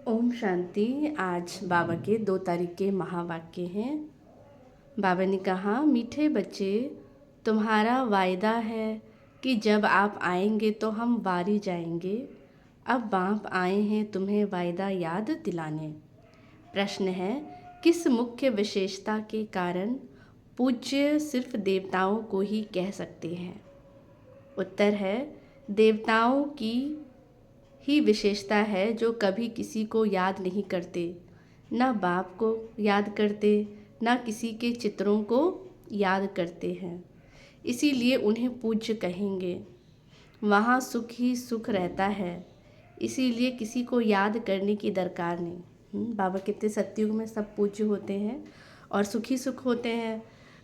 ओम शांति। आज बाबा के 2 तारीख के महावाक्य हैं। बाबा ने कहा, मीठे बच्चे, तुम्हारा वायदा है कि जब आप आएंगे तो हम वारी जाएंगे। अब बाप आए हैं तुम्हें वायदा याद दिलाने। प्रश्न है, किस मुख्य विशेषता के कारण पूज्य सिर्फ देवताओं को ही कह सकते हैं? उत्तर है, देवताओं की ही विशेषता है जो कभी किसी को याद नहीं करते, न बाप को याद करते, न किसी के चित्रों को याद करते हैं। इसीलिए उन्हें पूज्य कहेंगे। वहाँ सुख ही सुख रहता है, इसीलिए किसी को याद करने की दरकार नहीं। बाबा कितने सत्युग में सब पूज्य होते हैं और सुखी सुख होते हैं,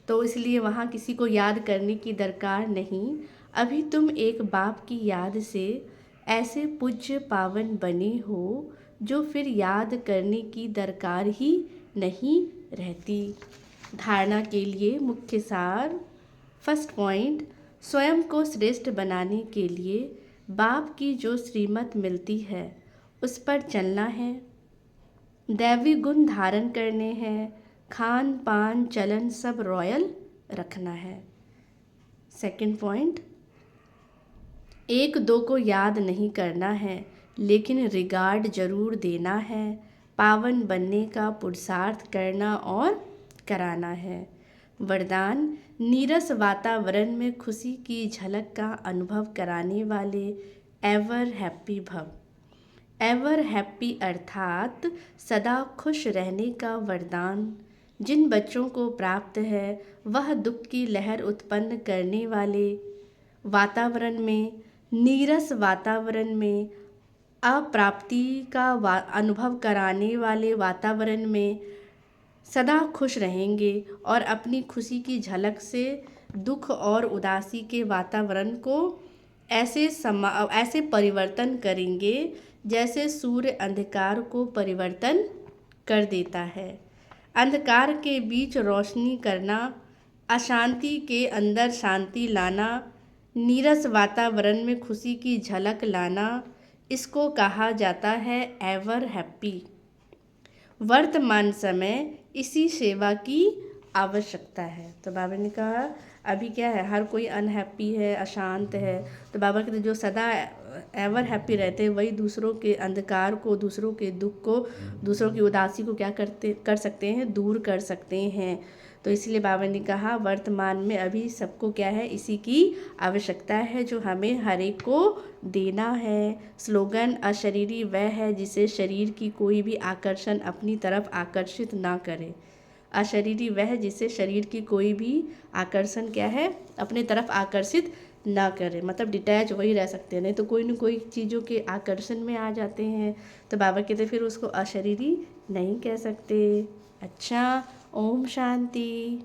तो इसलिए वहाँ किसी को याद करने की दरकार नहीं। अभी तुम एक बाप की याद से ऐसे पूज्य पावन बने हो जो फिर याद करने की दरकार ही नहीं रहती। धारणा के लिए मुख्य सार। फर्स्ट पॉइंट, स्वयं को श्रेष्ठ बनाने के लिए बाप की जो श्रीमत मिलती है उस पर चलना है। दैवी गुण धारण करने हैं, खान पान चलन सब रॉयल रखना है। सेकंड पॉइंट, एक दो को याद नहीं करना है, लेकिन रिगार्ड जरूर देना है। पावन बनने का पुरुषार्थ करना और कराना है। वरदान, नीरस वातावरण में खुशी की झलक का अनुभव कराने वाले एवर हैप्पी भव। एवर हैप्पी अर्थात सदा खुश रहने का वरदान जिन बच्चों को प्राप्त है, वह दुख की लहर उत्पन्न करने वाले वातावरण में, नीरस वातावरण में, अप्राप्ति का अनुभव कराने वाले वातावरण में सदा खुश रहेंगे और अपनी खुशी की झलक से दुख और उदासी के वातावरण को ऐसे परिवर्तन करेंगे जैसे सूर्य अंधकार को परिवर्तन कर देता है। अंधकार के बीच रोशनी करना, अशांति के अंदर शांति लाना, नीरस वातावरण में खुशी की झलक लाना, इसको कहा जाता है एवर हैप्पी। वर्तमान समय इसी सेवा की आवश्यकता है। तो बाबा ने कहा, अभी क्या है, हर कोई अनहैप्पी है, अशांत है, तो बाबा कहते जो सदा एवर हैप्पी रहते हैं वही दूसरों के अंधकार को, दूसरों के दुख को, दूसरों की उदासी को क्या कर सकते हैं, दूर कर सकते हैं। तो इसलिए बाबा ने कहा, वर्तमान में अभी सबको क्या है, इसी की आवश्यकता है जो हमें हर एक को देना है। स्लोगन, अशरीरी वह है जिसे शरीर की कोई भी आकर्षण अपनी तरफ आकर्षित ना करे। अशरीरी वह जिसे शरीर की कोई भी आकर्षण क्या है, अपने तरफ आकर्षित ना करे। मतलब डिटैच वही रह सकते हैं, नहीं तो कोई न कोई चीज़ों के आकर्षण में आ जाते हैं। तो बाबा कहते फिर उसको अशरीरी नहीं कह सकते। अच्छा, ओम शांति।